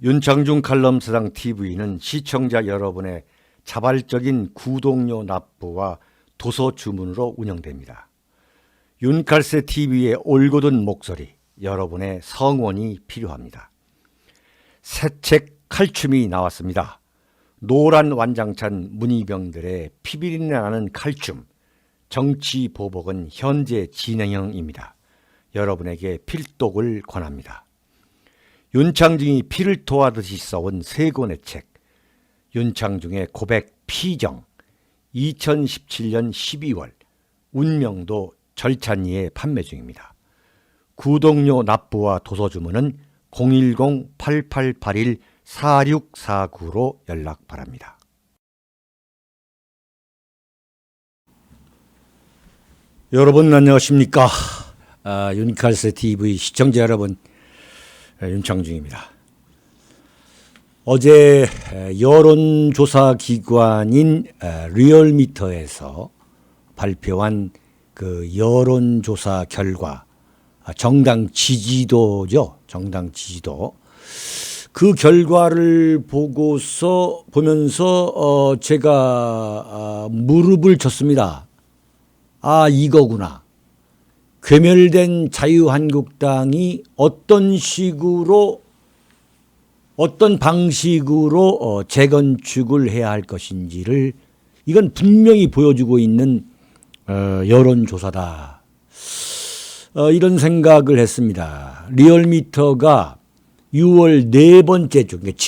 윤창중 칼럼사상 TV는 시청자 여러분의 자발적인 구독료 납부와 도서 주문으로 운영됩니다. 윤칼세 TV의 올곧은 목소리, 여러분의 성원이 필요합니다. 새 책 칼춤이 나왔습니다. 노란 완장찬 문희병들의 피비린내 나는 칼춤, 정치 보복은 현재 진행형입니다. 여러분에게 필독을 권합니다. 윤창중이 피를 토하듯이 써온 세 권의 책, 윤창중의 고백 피정, 2017년 12월, 운명도 절찬리에 판매 중입니다. 구독료 납부와 도서 주문은 010-8881-4649로 연락 바랍니다. 여러분 안녕하십니까? 윤칼세 TV 시청자 여러분, 윤창중입니다. 어제 여론조사 기관인 리얼미터에서 발표한 그 여론조사 결과, 정당 지지도죠. 정당 지지도. 그 결과를 보면서 제가 무릎을 쳤습니다. 아, 이거구나. 괴멸된 자유한국당이 어떤 방식으로 재건축을 해야 할 것인지를, 이건 분명히 보여주고 있는 여론조사다. 이런 생각을 했습니다. 리얼미터가 6월 네 번째 주, 그러니까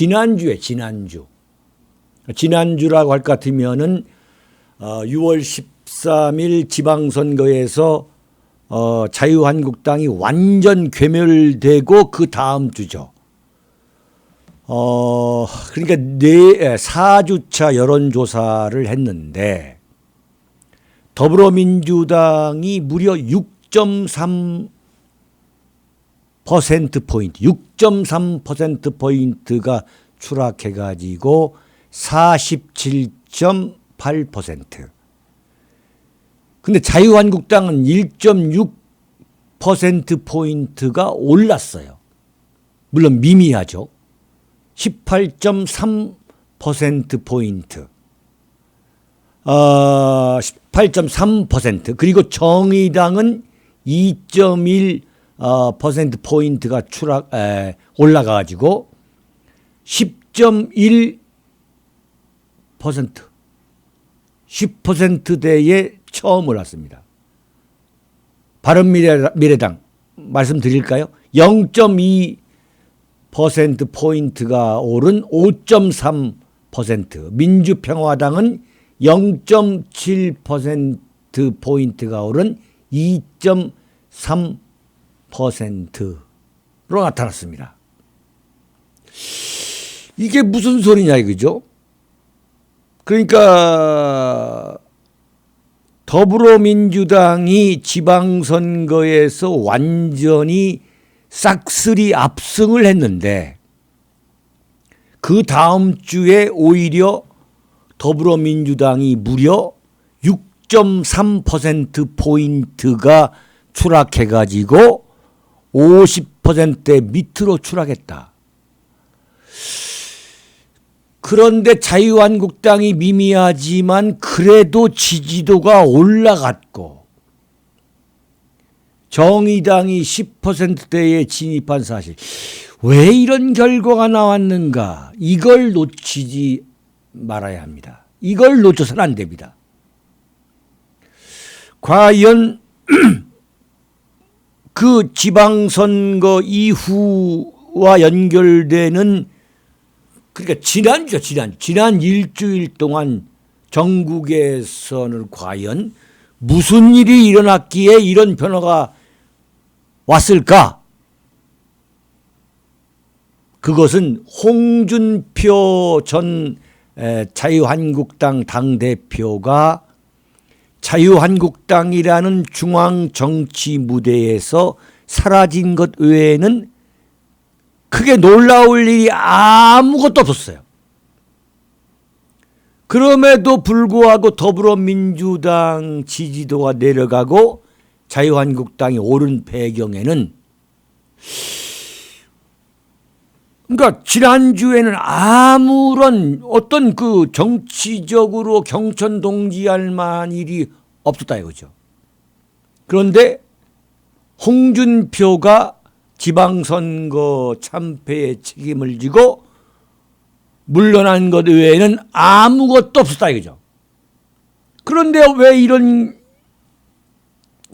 지난주라고 할 것 같으면은 6월 13일 지방선거에서 자유한국당이 완전 괴멸되고 그 다음 주죠. 그러니까 4주차 여론조사를 했는데 더불어민주당이 무려 6.3%포인트가 추락해가지고 47.8%. 근데 자유한국당은 1.6%포인트가 올랐어요. 물론 미미하죠. 18.3%포인트. 18.3%. 그리고 정의당은 2.1%포인트가 올라가가지고 10.1%. 10%대에 처음 올랐습니다. 바른미래당 말씀드릴까요? 0.2%포인트가 오른 5.3%, 민주평화당은 0.7%포인트가 오른 2.3%로 나타났습니다. 이게 무슨 소리냐 이거죠? 그러니까 더불어민주당이 지방선거에서 완전히 싹쓸이 압승을 했는데 그 다음 주에 오히려 더불어민주당이 무려 6.3%포인트가 추락해가지고 50%대 밑으로 추락했다. 그런데 자유한국당이 미미하지만 그래도 지지도가 올라갔고 정의당이 10%대에 진입한 사실. 왜 이런 결과가 나왔는가? 이걸 놓치지 말아야 합니다. 이걸 놓쳐서는 안 됩니다. 과연 그 지방선거 이후와 연결되는, 그러니까 지난 일주일 동안 전국에서는 과연 무슨 일이 일어났기에 이런 변화가 왔을까? 그것은 홍준표 전 자유한국당 당대표가 자유한국당이라는 중앙 정치 무대에서 사라진 것 외에는 크게 놀라울 일이 아무것도 없었어요. 그럼에도 불구하고 더불어민주당 지지도가 내려가고 자유한국당이 오른 배경에는 그러니까 지난주에는 아무런 어떤 그 정치적으로 경천동지할 만한 일이 없었다 이거죠. 그런데 홍준표가 지방선거 참패의 책임을 지고 물러난 것 외에는 아무것도 없었다 이거죠. 그런데 왜 이런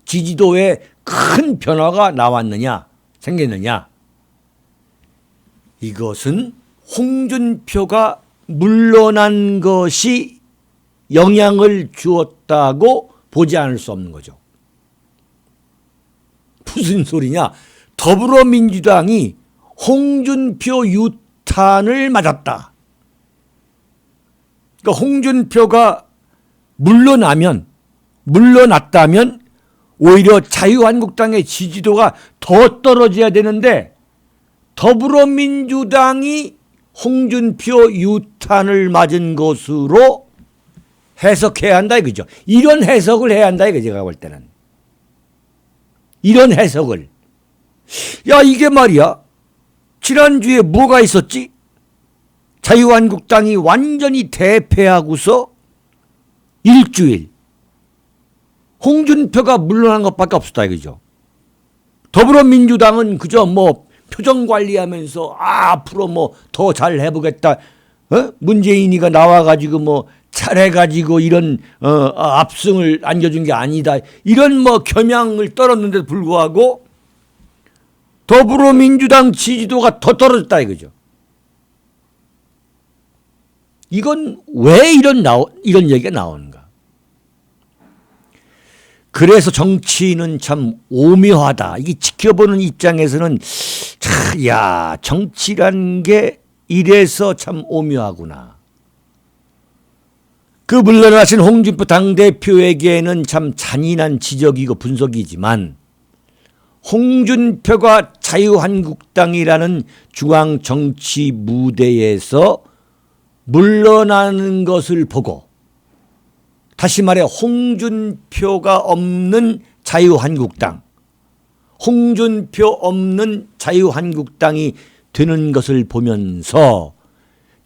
지지도에 큰 변화가 나왔느냐, 생겼느냐? 이것은 홍준표가 물러난 것이 영향을 주었다고 보지 않을 수 없는 거죠. 무슨 소리냐? 더불어민주당이 홍준표 유탄을 맞았다. 그러니까 홍준표가 물러났다면 오히려 자유한국당의 지지도가 더 떨어져야 되는데 더불어민주당이 홍준표 유탄을 맞은 것으로 해석해야 한다 이거죠. 이런 해석을 해야 한다 이거 제가 볼 때는. 이런 해석을. 야 이게 말이야. 지난주에 뭐가 있었지? 자유한국당이 완전히 대패하고서 일주일 홍준표가 물러난 것밖에 없었다 이거죠. 더불어민주당은 그저 뭐 표정 관리하면서 앞으로 뭐 더 잘 해보겠다. 문재인이가 나와가지고 뭐 잘해가지고 이런 압승을 안겨준 게 아니다. 이런 뭐 겸양을 떨었는데도 불구하고 더불어민주당 지지도가 더 떨어졌다 이거죠. 이건 왜 이런 얘기가 나오는가? 그래서 정치는 참 오묘하다. 이게 지켜보는 입장에서는 참, 야, 정치란 게 이래서 참 오묘하구나. 그 물러나신 홍준표 당대표에게는 참 잔인한 지적이고 분석이지만 홍준표가 자유한국당이라는 중앙정치 무대에서 물러나는 것을 보고 다시 말해 홍준표가 없는 자유한국당, 홍준표 없는 자유한국당이 되는 것을 보면서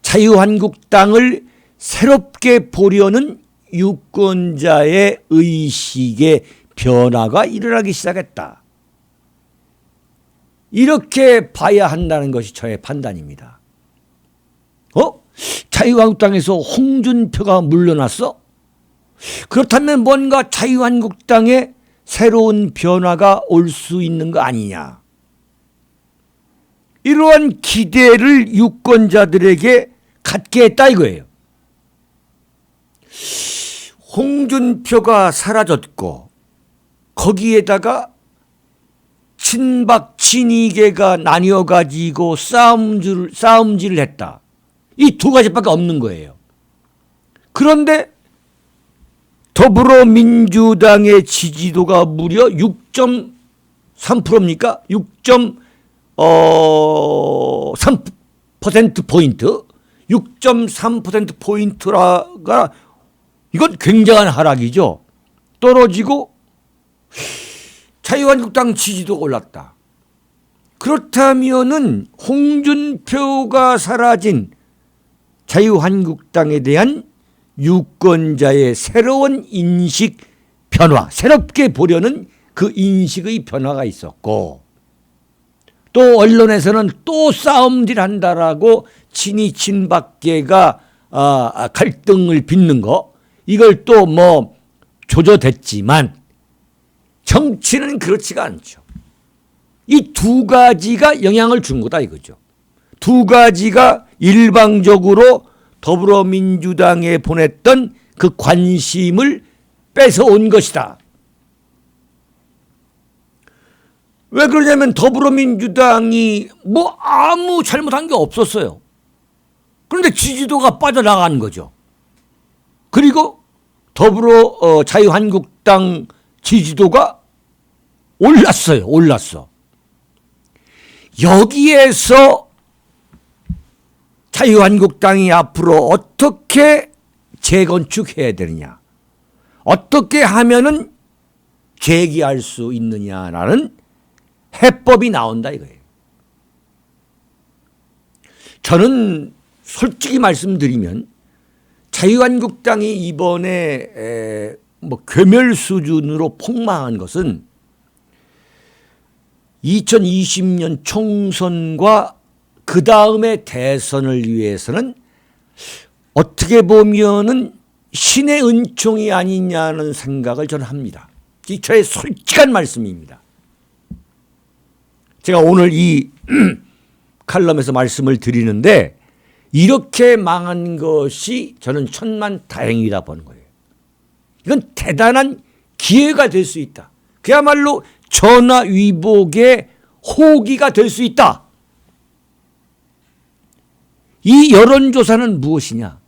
자유한국당을 새롭게 보려는 유권자의 의식의 변화가 일어나기 시작했다. 이렇게 봐야 한다는 것이 저의 판단입니다. 자유한국당에서 홍준표가 물러났어? 그렇다면 뭔가 자유한국당에 새로운 변화가 올 수 있는 거 아니냐. 이러한 기대를 유권자들에게 갖게 했다 이거예요. 홍준표가 사라졌고 거기에다가 친박 친이계가 나뉘어가지고 싸움질을 했다. 이 두 가지밖에 없는 거예요. 그런데 더불어민주당의 지지도가 무려 6.3%입니까? 6.3%포인트? 6.3%포인트가 이건 굉장한 하락이죠. 떨어지고 자유한국당 지지도가 올랐다. 그렇다면은 홍준표가 사라진 자유한국당에 대한 유권자의 새로운 인식 변화, 새롭게 보려는 그 인식의 변화가 있었고 또 언론에서는 또 싸움질한다라고 친이 친박계가 갈등을 빚는 거 이걸 또 뭐 조져댔지만 정치는 그렇지가 않죠. 이 두 가지가 영향을 준 거다 이거죠. 두 가지가 일방적으로 더불어민주당에 보냈던 그 관심을 뺏어온 것이다. 왜 그러냐면 더불어민주당이 뭐 아무 잘못한 게 없었어요. 그런데 지지도가 빠져나간 거죠. 그리고 자유한국당 지지도가 올랐어. 여기에서 자유한국당이 앞으로 어떻게 재건축해야 되느냐, 어떻게 하면은 재기할 수 있느냐라는 해법이 나온다 이거예요. 저는 솔직히 말씀드리면 자유한국당이 이번에 뭐 괴멸 수준으로 폭망한 것은 2020년 총선과 그 다음에 대선을 위해서는 어떻게 보면은 신의 은총이 아니냐는 생각을 저는 합니다. 이 저의 솔직한 말씀입니다. 제가 오늘 이 칼럼에서 말씀을 드리는데 이렇게 망한 것이 저는 천만다행이다 보는 거예요. 이건 대단한 기회가 될 수 있다. 그야말로 전화위복의 호기가 될 수 있다. 이 여론조사는 무엇이냐?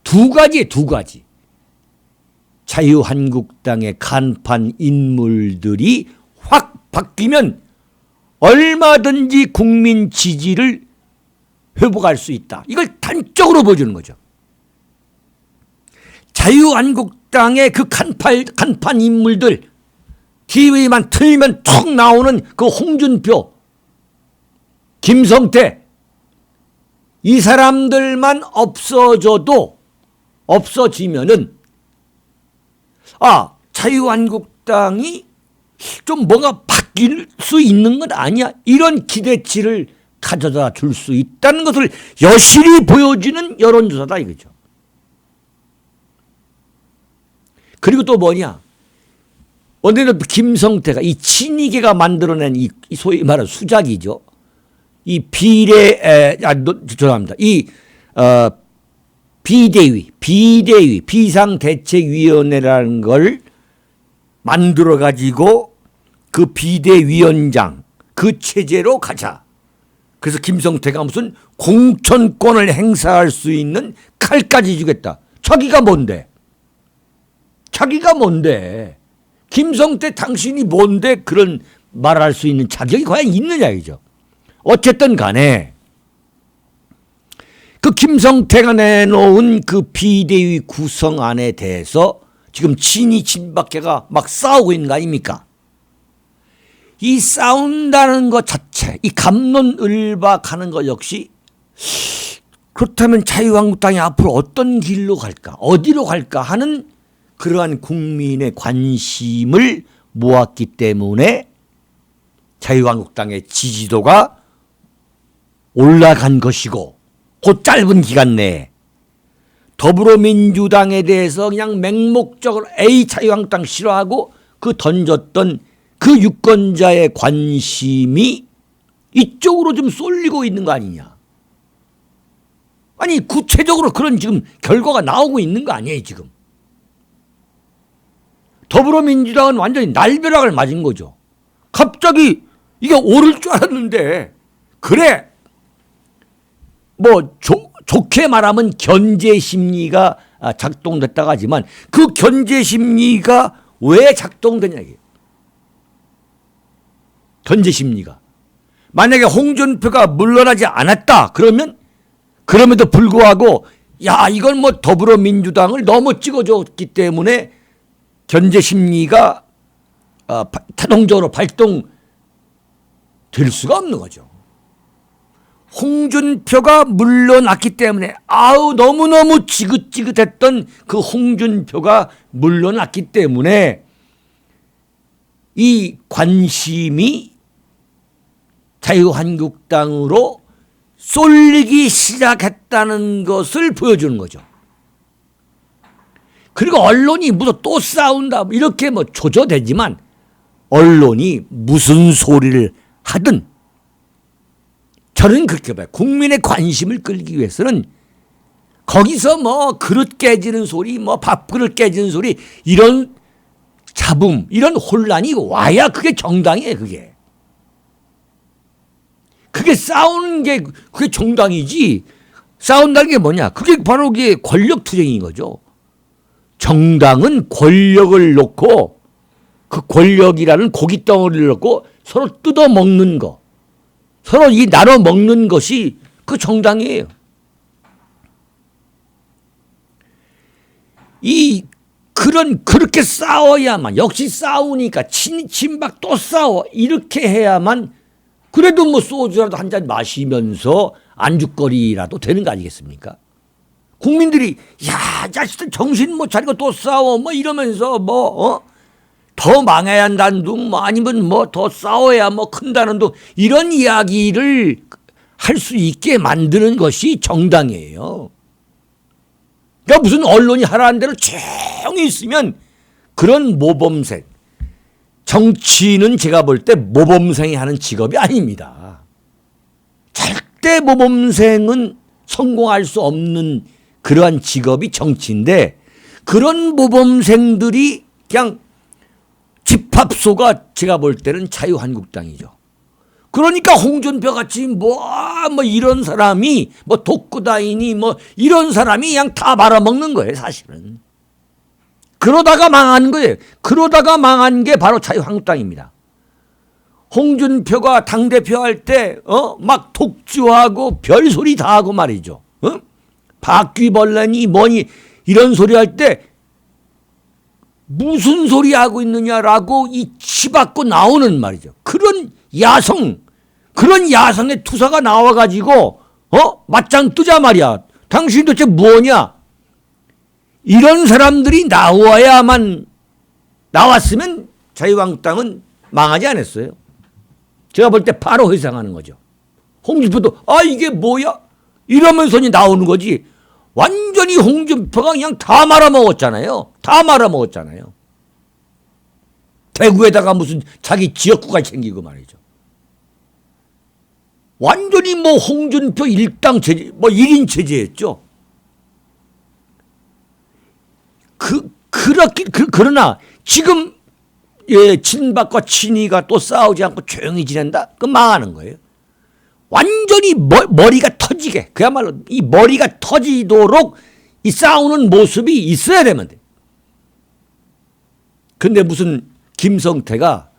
두 가지. 자유한국당의 간판 인물들이 확 바뀌면 얼마든지 국민 지지를 회복할 수 있다. 이걸 단적으로 보여주는 거죠. 자유한국당의 그 간판 인물들, TV만 틀면 툭 나오는 그 홍준표, 김성태, 이 사람들만 없어지면은 자유한국당이 좀 뭐가 바뀔 수 있는 건 아니야. 이런 기대치를 가져다 줄 수 있다는 것을 여실히 보여주는 여론조사다 이거죠. 그리고 또 뭐냐. 오늘은 김성태가 이 친이계가 만들어낸 이 소위 말하는 수작이죠. 이 죄송합니다. 비대위 비상대책위원회라는 걸 만들어 가지고 그 비대위원장 그 체제로 가자. 그래서 김성태가 무슨 공천권을 행사할 수 있는 칼까지 주겠다. 자기가 뭔데? 김성태 당신이 뭔데 그런 말할 수 있는 자격이 과연 있느냐 이죠. 어쨌든 간에 그 김성태가 내놓은 그 비대위 구성안에 대해서 지금 친이 친박계가 막 싸우고 있는 거 아닙니까? 이 싸운다는 것 자체, 이 갑론을박하는 것 역시 그렇다면 자유한국당이 앞으로 어떤 길로 갈까, 어디로 갈까 하는 그러한 국민의 관심을 모았기 때문에 자유한국당의 지지도가 올라간 것이고 그 짧은 기간 내에 더불어민주당에 대해서 그냥 맹목적으로 자유한국당 싫어하고 그 던졌던 그 유권자의 관심이 이쪽으로 좀 쏠리고 있는 거 아니냐. 아니 구체적으로 그런 지금 결과가 나오고 있는 거 아니에요 지금. 더불어민주당은 완전히 날벼락을 맞은 거죠. 갑자기 이게 오를 줄 알았는데 그래 뭐 좋게 말하면 견제 심리가 작동됐다고 하지만 그 견제 심리가 왜 작동되냐 이게. 견제 심리가 만약에 홍준표가 물러나지 않았다 그러면 그럼에도 불구하고 이건 뭐 더불어민주당을 너무 찍어줬기 때문에 견제 심리가 타동적으로 발동될 수가 없는 거죠. 홍준표가 물러났기 때문에 너무너무 지긋지긋했던 그 홍준표가 물러났기 때문에 이 관심이 자유한국당으로 쏠리기 시작했다는 것을 보여주는 거죠. 그리고 언론이 무슨 또 싸운다 이렇게 뭐 조져대지만 언론이 무슨 소리를 하든 저는 그렇게 봐요. 국민의 관심을 끌기 위해서는 거기서 뭐 그릇 깨지는 소리, 뭐 밥그릇 깨지는 소리 이런 잡음, 이런 혼란이 와야 그게 정당이에요. 그게 싸우는 게 그게 정당이지. 싸운다는 게 뭐냐? 그게 바로 그게 권력 투쟁인 거죠. 정당은 권력을 놓고 그 권력이라는 고깃덩어리를 놓고 서로 뜯어 먹는 거, 서로 이 나눠 먹는 것이 그 정당이에요. 그렇게 싸워야만, 역시 싸우니까 친박 또 싸워 이렇게 해야만 그래도 뭐 소주라도 한 잔 마시면서 안주거리라도 되는 거 아니겠습니까? 국민들이 야 자식들 정신 못 차리고 또 싸워 뭐 이러면서 더 망해야 한다는 둥 뭐 아니면 뭐 더 싸워야 뭐 큰다는 둥 이런 이야기를 할 수 있게 만드는 것이 정당이에요. 그러니까 무슨 언론이 하라는 대로 조용히 있으면 그런 모범생, 정치는 제가 볼 때 모범생이 하는 직업이 아닙니다. 절대 모범생은 성공할 수 없는 그러한 직업이 정치인데 그런 모범생들이 그냥 집합소가 제가 볼 때는 자유한국당이죠. 그러니까 홍준표 같이 뭐 이런 사람이 뭐 독구다이니 뭐 이런 사람이 그냥 다 말아먹는 거예요, 사실은. 그러다가 망한 거예요. 그러다가 망한 게 바로 자유한국당입니다. 홍준표가 당대표 할 때, 막 독주하고 별소리 다 하고 말이죠. 바퀴벌레니 뭐니 이런 소리 할 때 무슨 소리 하고 있느냐라고 이 치받고 나오는 말이죠. 그런 야성의 투사가 나와가지고, 맞짱 뜨자 말이야. 당신 도대체 뭐냐? 이런 사람들이 나왔으면 자유한국당은 망하지 않았어요. 제가 볼 때 바로 회상하는 거죠. 홍준표도 이게 뭐야? 이러면서 나오는 거지. 완전히 홍준표가 그냥 다 말아먹었잖아요. 다 말아먹었잖아요. 대구에다가 무슨 자기 지역구가 생기고 말이죠. 완전히 뭐 홍준표 일당 체제, 뭐 1인 체제였죠. 그러나 지금 친박과 친이가 또 싸우지 않고 조용히 지낸다? 그건 망하는 거예요. 완전히 머리가 터지게, 그야말로 이 머리가 터지도록 이 싸우는 모습이 있어야 되면 돼. 근데 무슨 김성태가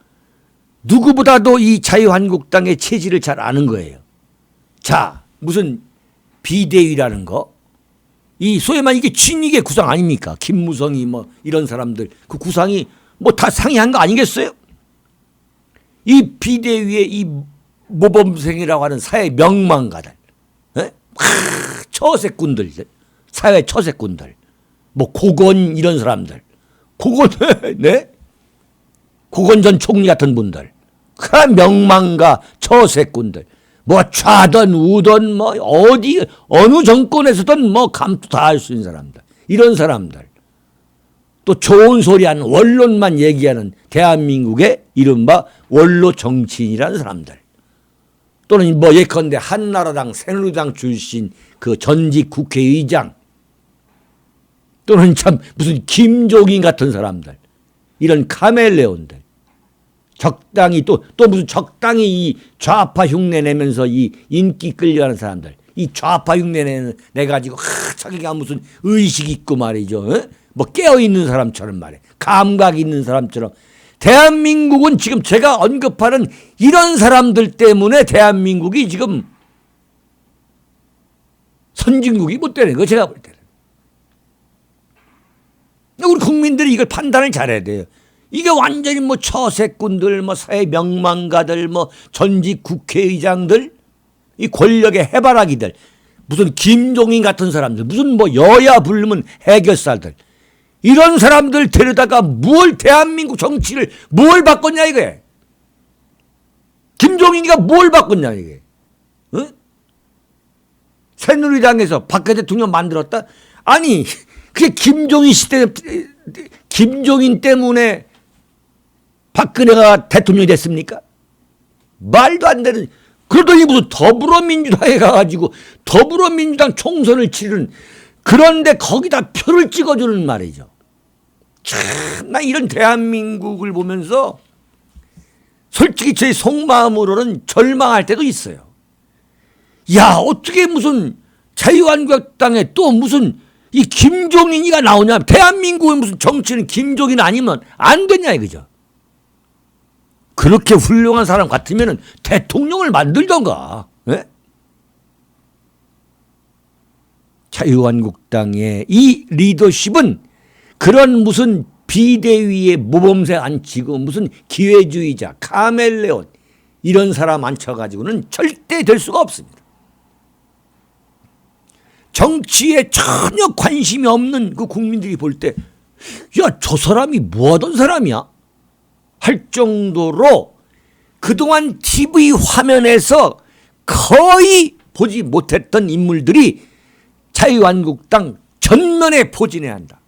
누구보다도 이 자유한국당의 체질을 잘 아는 거예요. 자, 무슨 비대위라는 거, 이 소위 말해 이게 친이계 구상 아닙니까? 김무성이 뭐 이런 사람들 그 구상이 뭐 다 상의한 거 아니겠어요? 이 비대위의 이 모범생이라고 하는 사회 명망가들, 처세꾼들, 사회 처세꾼들, 뭐 고건 이런 사람들, 고건 네? 고건 전 총리 같은 분들, 그 명망가 처세꾼들, 뭐 좌든 우든 뭐 어느 정권에서든 뭐 감투 다 할 수 있는 사람들, 이런 사람들, 또 좋은 소리 하는 원론만 얘기하는 대한민국의 이른바 원로 정치인이라는 사람들, 또는 뭐 예컨대 한나라당, 새누리당 출신 그 전직 국회의장, 또는 참 무슨 김종인 같은 사람들, 이런 카멜레온들, 적당히 또 무슨 적당히 이 좌파 흉내 내면서 이 인기 끌려가는 사람들, 이 좌파 흉내 내가지고 자기가 무슨 의식 있고 말이죠. 뭐 깨어있는 사람처럼 말해, 감각 있는 사람처럼. 대한민국은 지금 제가 언급하는 이런 사람들 때문에 대한민국이 지금 선진국이 못 되는 거, 제가 볼 때는. 우리 국민들이 이걸 판단을 잘해야 돼요. 이게 완전히 뭐 처세꾼들, 뭐 사회 명망가들, 뭐 전직 국회의장들, 이 권력의 해바라기들, 무슨 김종인 같은 사람들, 무슨 뭐 여야 부르면 해결사들, 이런 사람들 데려다가 뭘 대한민국 정치를 뭘 바꿨냐 이게. 김종인이가 뭘 바꿨냐 이게. 새누리당에서 박근혜 대통령 만들었다? 아니 그게 김종인 때문에 박근혜가 대통령이 됐습니까? 말도 안 되는. 그러더니 무슨 더불어민주당에 가가지고 더불어민주당 총선을 치르는, 그런데 거기다 표를 찍어주는 말이죠. 참, 나 이런 대한민국을 보면서 솔직히 제 속마음으로는 절망할 때도 있어요. 야, 어떻게 무슨 자유한국당에 또 무슨 이 김종인이가 나오냐. 대한민국의 무슨 정치는 김종인 아니면 안 되냐 이거죠. 그렇게 훌륭한 사람 같으면 대통령을 만들던가. 네? 자유한국당의 이 리더십은 그런 무슨 비대위의 모범생 앉히고 무슨 기회주의자, 카멜레온 이런 사람 앉혀가지고는 절대 될 수가 없습니다. 정치에 전혀 관심이 없는 그 국민들이 볼 때, 야, 저 사람이 뭐 하던 사람이야? 할 정도로 그동안 TV 화면에서 거의 보지 못했던 인물들이 자유한국당 전면에 포진해야 한다.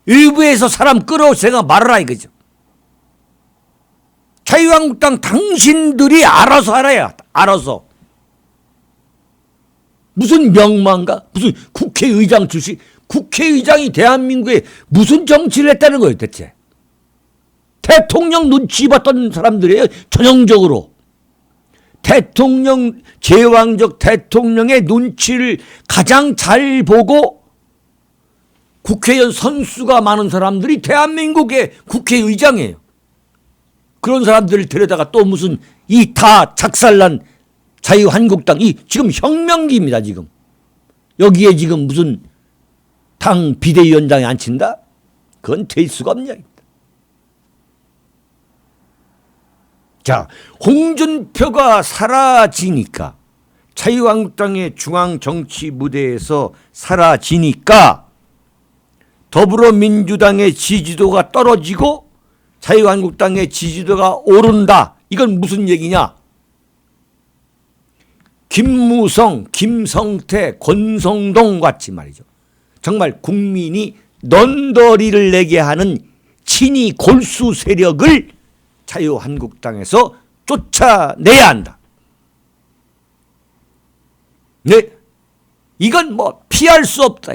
일부에서 사람 끌어오세가 말아라 이거죠. 자유한국당 당신들이 알아서 알아야 알아서. 무슨 명망가? 무슨 국회의장 출신? 국회의장이 대한민국에 무슨 정치를 했다는 거예요 대체? 대통령 눈치 봤던 사람들이에요. 전형적으로. 대통령, 제왕적 대통령의 눈치를 가장 잘 보고 국회의원 선수가 많은 사람들이 대한민국의 국회의장이에요. 그런 사람들을 데려다가 또 무슨 이 다 작살난 자유한국당, 이 지금 혁명기입니다 지금. 여기에 지금 무슨 당 비대위원장에 앉힌다? 그건 될 수가 없냐. 자, 홍준표가 사라지니까, 자유한국당의 중앙정치 무대에서 사라지니까 더불어민주당의 지지도가 떨어지고 자유한국당의 지지도가 오른다. 이건 무슨 얘기냐? 김무성, 김성태, 권성동 같이 말이죠. 정말 국민이 넌더리를 내게 하는 친이 골수 세력을 자유한국당에서 쫓아내야 한다. 네, 이건 뭐 피할 수 없다.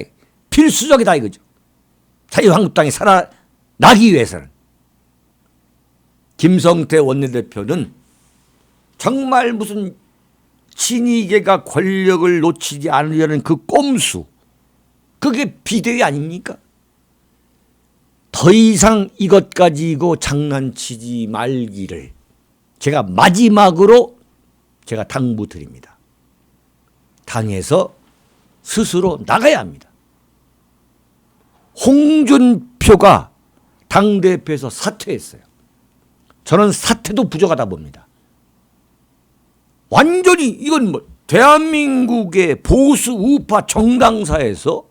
필수적이다 이거죠. 자유한국당이 살아나기 위해서는. 김성태 원내대표는 정말 무슨 친이계가 권력을 놓치지 않으려는 그 꼼수, 그게 비대위 아닙니까? 더 이상 이것 가지고 장난치지 말기를 제가 마지막으로 제가 당부드립니다. 당에서 스스로 나가야 합니다. 홍준표가 당대표에서 사퇴했어요. 저는 사퇴도 부족하다 봅니다. 완전히 이건 뭐 대한민국의 보수 우파 정당사에서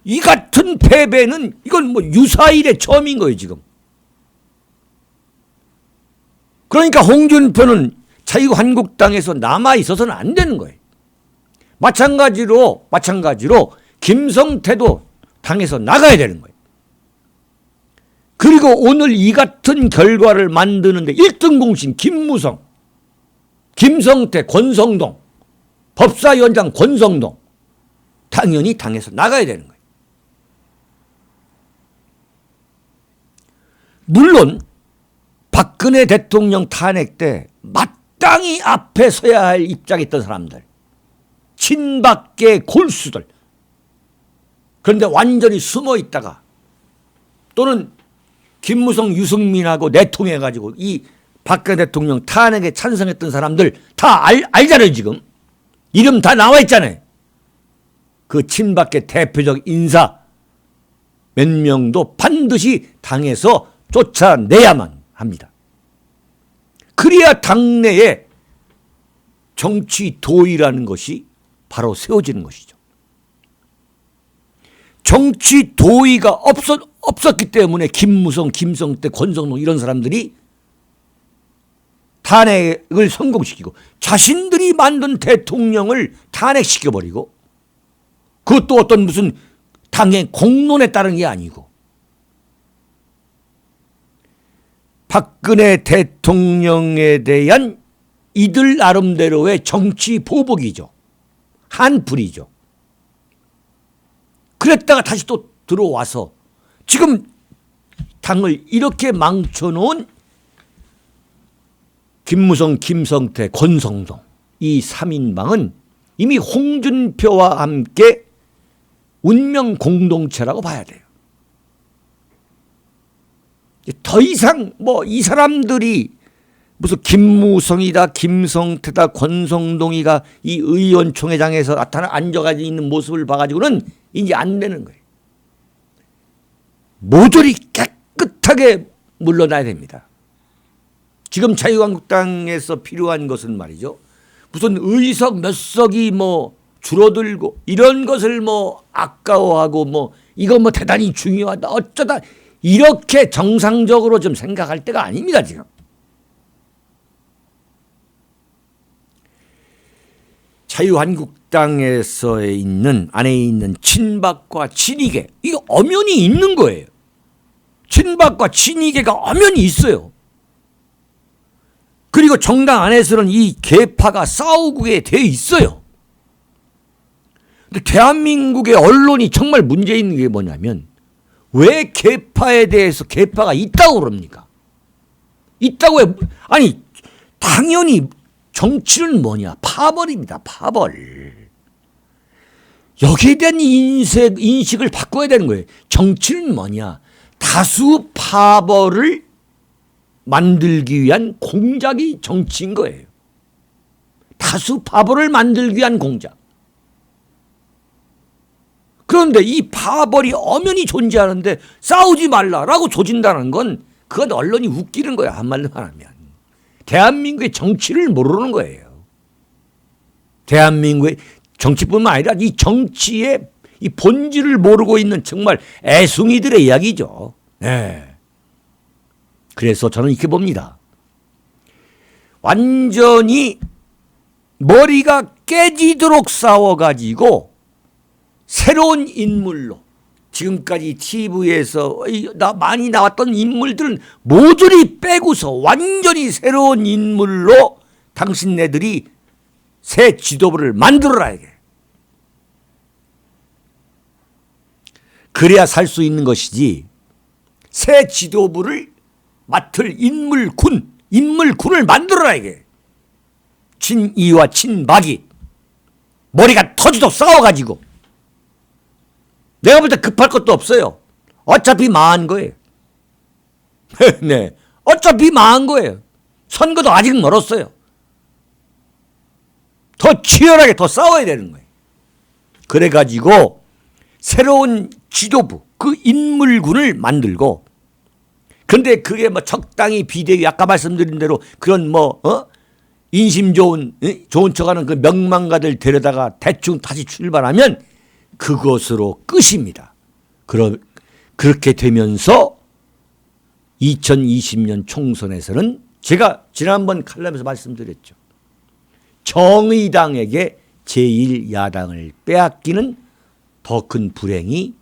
이 같은 패배는 이건 뭐 유사일의 처음인 거예요 지금. 그러니까 홍준표는 자유한국당에서 남아있어서는 안 되는 거예요. 마찬가지로 김성태도 당에서 나가야 되는 거예요. 그리고 오늘 이 같은 결과를 만드는데 1등 공신 김무성, 김성태, 권성동, 법사위원장 권성동 당연히 당에서 나가야 되는 거예요. 물론 박근혜 대통령 탄핵 때 마땅히 앞에 서야 할 입장에 있던 사람들, 친박계 골수들, 그런데 완전히 숨어 있다가 또는 김무성, 유승민하고 내통해가지고 이 박근혜 대통령 탄핵에 찬성했던 사람들 다 알잖아요 지금. 이름 다 나와 있잖아요. 그 친박계 대표적 인사 몇 명도 반드시 당에서 쫓아내야만 합니다. 그래야 당내에 정치 도의라는 것이 바로 세워지는 것이죠. 정치 도의가 없었기 때문에 김무성, 김성태, 권성동 이런 사람들이 탄핵을 성공시키고 자신들이 만든 대통령을 탄핵시켜버리고, 그것도 어떤 무슨 당의 공론에 따른 게 아니고 박근혜 대통령에 대한 이들 나름대로의 정치 보복이죠. 한풀이죠. 그랬다가 다시 또 들어와서 지금 당을 이렇게 망쳐놓은 김무성, 김성태, 권성동 이 3인방은 이미 홍준표와 함께 운명 공동체라고 봐야 돼요. 더 이상 뭐 이 사람들이 무슨 김무성이다, 김성태다, 권성동이가 이 의원총회장에서 앉아가지고 있는 모습을 봐가지고는 이제 안 되는 거예요. 모조리 깨끗하게 물러나야 됩니다. 지금 자유한국당에서 필요한 것은 말이죠, 무슨 의석 몇 석이 뭐 줄어들고 이런 것을 뭐 아까워하고 뭐 이거 뭐 대단히 중요하다 어쩌다 이렇게 정상적으로 좀 생각할 때가 아닙니다 지금. 자유한국당에서 있는 안에 있는 친박과 친이계 이거 엄연히 있는 거예요. 친박과 친이계가 엄연히 있어요. 그리고 정당 안에서는 이 계파가 싸우게 돼 있어요. 근데 대한민국의 언론이 정말 문제 있는 게 뭐냐면 왜 계파에 대해서 계파가 있다고 그럽니까? 있다고 해. 아니 당연히 정치는 뭐냐? 파벌입니다. 파벌. 여기에 대한 인식을 바꿔야 되는 거예요. 정치는 뭐냐? 다수 파벌을 만들기 위한 공작이 정치인 거예요. 다수 파벌을 만들기 위한 공작. 그런데 이 파벌이 엄연히 존재하는데 싸우지 말라라고 조진다는 건 그건 언론이 웃기는 거야. 한말로 말하면. 대한민국의 정치를 모르는 거예요. 대한민국의 정치뿐만 아니라 이 정치의 이 본질을 모르고 있는 정말 애송이들의 이야기죠. 네. 그래서 저는 이렇게 봅니다. 완전히 머리가 깨지도록 싸워가지고 새로운 인물로 지금까지 TV에서 많이 나왔던 인물들은 모조리 빼고서 완전히 새로운 인물로 당신네들이 새 지도부를 만들어라 이게. 그래야 살 수 있는 것이지 새 지도부를 맡을 인물군을 만들어라 이게. 친이와 친박이 머리가 터지도록 싸워가지고 내가 볼 때 급할 것도 없어요. 어차피 망한 거예요. 네, 어차피 망한 거예요. 선거도 아직 멀었어요. 더 치열하게 더 싸워야 되는 거예요. 그래가지고 새로운 지도부, 그 인물군을 만들고 근데 그게 뭐 적당히 비대위 아까 말씀드린 대로 그런 뭐 인심 좋은 척하는 그 명망가들 데려다가 대충 다시 출발하면 그것으로 끝입니다. 그렇게 되면서 2020년 총선에서는 제가 지난번 칼럼에서 말씀드렸죠. 정의당에게 제1야당을 빼앗기는 더 큰 불행이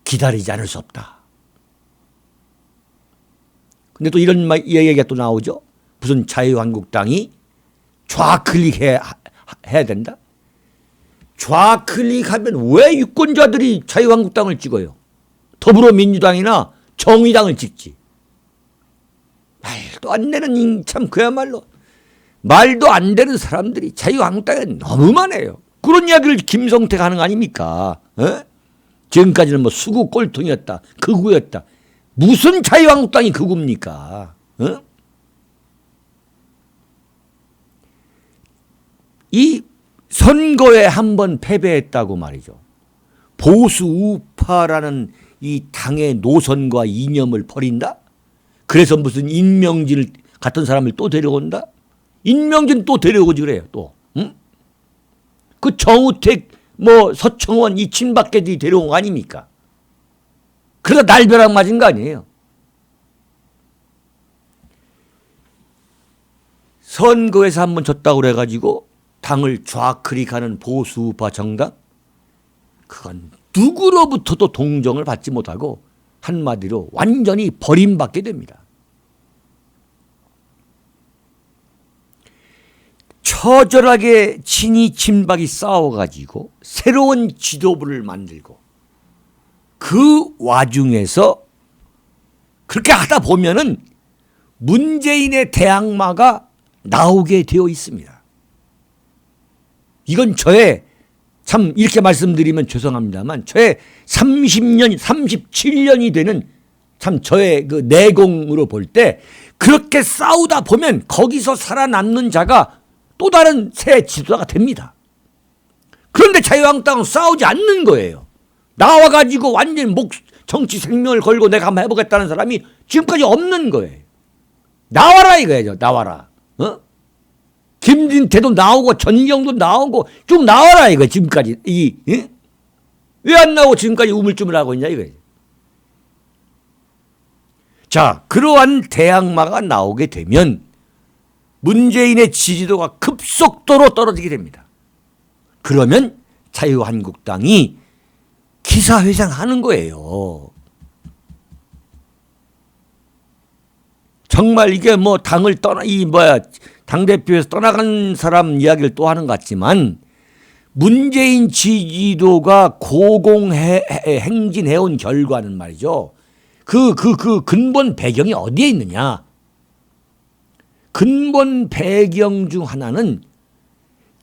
기다리지 않을 수 없다. 근데 또 이런 얘기가 또 나오죠. 무슨 자유한국당이 좌클릭해야 된다? 좌클릭하면 왜 유권자들이 자유한국당을 찍어요? 더불어민주당이나 정의당을 찍지. 말도 안 되는 참 그야말로 말도 안 되는 사람들이 자유한국당에 너무 많아요. 그런 이야기를 김성태가 하는 거 아닙니까? 지금까지는 뭐 수구 꼴통이었다. 극우였다. 무슨 자유한국당이 극우입니까? 이 선거에 한번 패배했다고 말이죠. 보수 우파라는 이 당의 노선과 이념을 버린다? 그래서 무슨 임명진 같은 사람을 또 데려온다? 임명진 또 데려오지 그래요. 또. 그 정우택 뭐 서청원 이 친박계들이 데려온 거 아닙니까? 그러다 날벼락 맞은 거 아니에요. 선거에서 한번 졌다고 그래가지고 당을 좌클릭하는 보수우파 정당? 그건 누구로부터도 동정을 받지 못하고 한마디로 완전히 버림받게 됩니다. 처절하게 친이 친박이 싸워가지고 새로운 지도부를 만들고 그 와중에서 그렇게 하다 보면은 문재인의 대항마가 나오게 되어 있습니다. 이건 저의 참 이렇게 말씀드리면 죄송합니다만 저의 30년, 37년이 되는 참 저의 그 내공으로 볼 때 그렇게 싸우다 보면 거기서 살아남는 자가 또 다른 새 지도자가 됩니다. 그런데 자유한국당은 싸우지 않는 거예요. 나와가지고 완전 정치 생명을 걸고 내가 한번 해보겠다는 사람이 지금까지 없는 거예요. 나와라 이거예요. 나와라. 김진태도 나오고 전희경도 나오고 쭉 나와라 이거 지금까지 왜 안 나오고 지금까지 우물쭈물하고 있냐 이거. 자, 그러한 대항마가 나오게 되면 문재인의 지지도가 급속도로 떨어지게 됩니다. 그러면 자유한국당이 기사회생하는 거예요. 정말 이게 뭐 당을 당대표에서 떠나간 사람 이야기를 또 하는 것 같지만 문재인 지지도가 고공행진해온 결과는 말이죠. 그 근본 배경이 어디에 있느냐. 근본 배경 중 하나는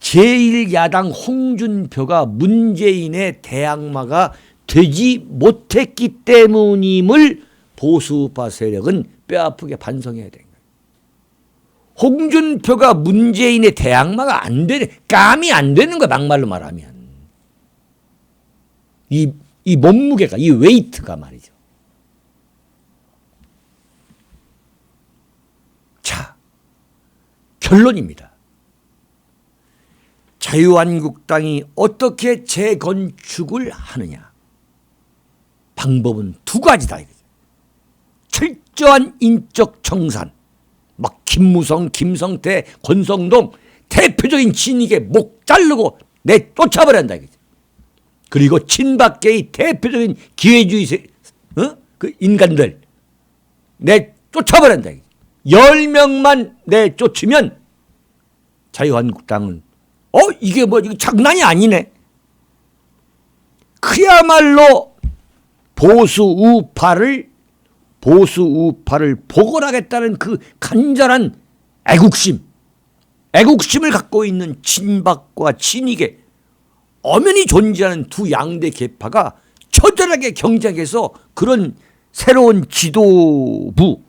제1야당 홍준표가 문재인의 대항마가 되지 못했기 때문임을 보수우파 세력은 뼈아프게 반성해야 되는 거예요. 홍준표가 문재인의 대항마가 안 되는, 감이 안 되는 거야, 막말로 말하면. 이 몸무게가, 이 웨이트가 말이죠. 자, 결론입니다. 자유한국당이 어떻게 재건축을 하느냐. 방법은 두 가지다. 철저한 인적 청산. 막 김무성, 김성태, 권성동 대표적인 진익에 목 자르고 내쫓아버린다. 그리고 친박계의 대표적인 기회주의 그 인간들 내쫓아버린다. 10명만 내쫓으면 자유한국당은 이게 뭐 이거 장난이 아니네. 그야말로 보수 우파를 복원하겠다는 그 간절한 애국심을 갖고 있는 친박과 친이계 엄연히 존재하는 두 양대 계파가 처절하게 경쟁해서 그런 새로운 지도부,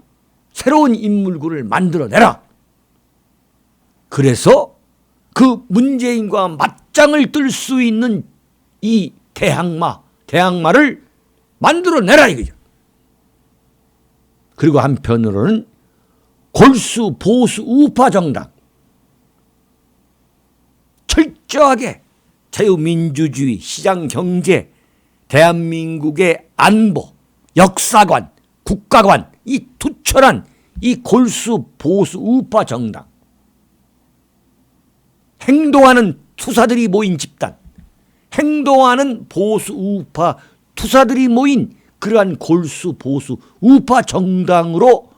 새로운 인물군을 만들어내라. 그래서 그 문재인과 맞짱을 뜰 수 있는 이 대항마를 만들어내라 이거죠. 그리고 한편으로는 골수 보수 우파 정당, 철저하게 자유민주주의, 시장경제, 대한민국의 안보, 역사관, 국가관, 이 투철한 이 골수 보수 우파 정당, 행동하는 투사들이 모인 집단, 행동하는 보수 우파 투사들이 모인 그러한 골수 보수 우파 정당으로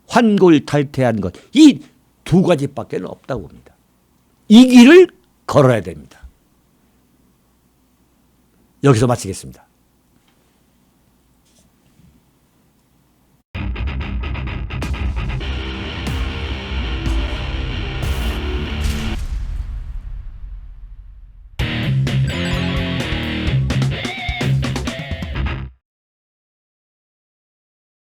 환골탈태한 것, 이 두 가지밖에 없다고 봅니다. 이 길을 걸어야 됩니다. 여기서 마치겠습니다.